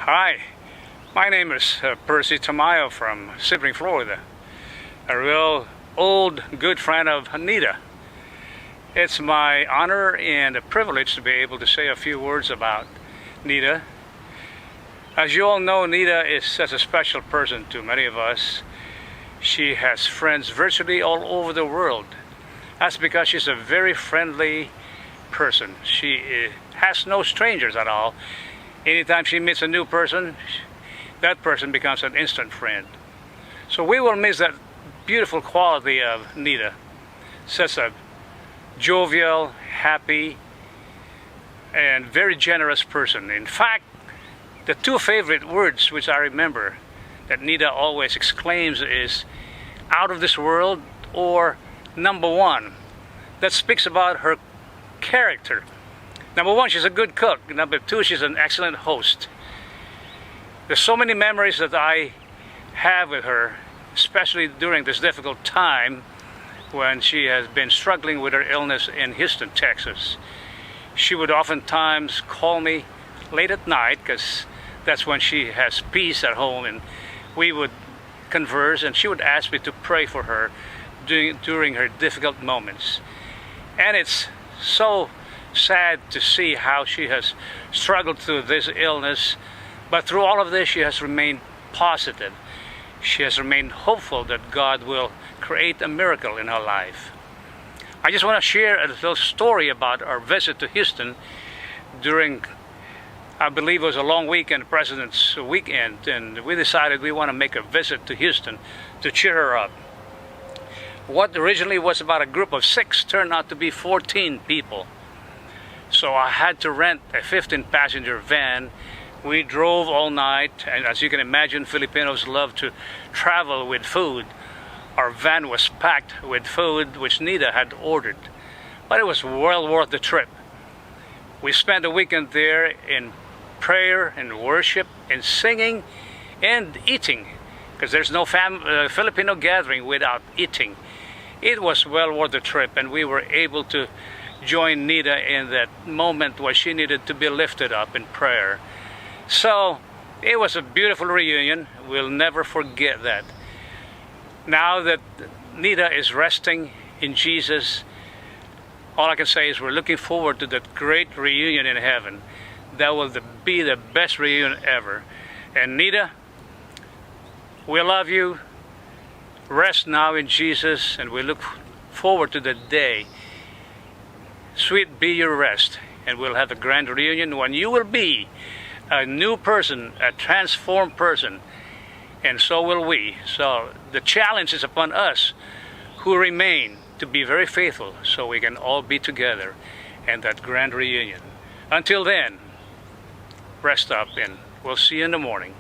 Hi, my name is Percy from Sebring, Florida. A real old good friend of Nida. It's my honor and a privilege to be able to say a few words about Nida. As you all know, Nida is such a special person to many of us. She has friends virtually all over the world. That's because she's a very friendly person. She has no strangers at all. Anytime she meets a new person, that person becomes an instant friend. So we will miss that beautiful quality of Nida. Such a jovial, happy, and very generous person. In fact, the two favorite words which I remember that Nida always exclaims is "out of this world" or "number one." That speaks about her character. Number one, she's a good cook. Number two, she's an excellent host. There's so many memories that I have with her, especially during this difficult time when she has been struggling with her illness in Houston, Texas. She would oftentimes call me late at night because that's when she has peace at home, and we would converse, and she would ask me to pray for her during her difficult moments. And it's so sad to see how she has struggled through this illness, but through all of this she has remained positive. She has remained hopeful that God will create a miracle in her life. I just want to share a little story about our visit to Houston during, I believe it was a long weekend, President's Weekend, and we decided we want to make a visit to Houston to cheer her up. What originally was about a group of 6 turned out to be 14 people. So I had to rent a 15-passenger van. We drove all night, and as you can imagine, Filipinos love to travel with food. Our van was packed with food which Nida had ordered, but it was well worth the trip. We spent the weekend there in prayer and worship and singing and eating, because there's no Filipino gathering without eating. It was well worth the trip, and we were able to join Nida in that moment where she needed to be lifted up in prayer. So it was a beautiful reunion. We'll never forget that. Now that Nida is resting in Jesus, all I can say is we're looking forward to that great reunion in heaven. That will be the best reunion ever. And Nida, we love you. Rest now in Jesus, and we look forward to the day. Sweet be your rest, and we'll have a grand reunion when you will be a new person, a transformed person, and so will we. So the challenge is upon us who remain to be very faithful so we can all be together in that grand reunion. Until then, rest up, and we'll see you in the morning.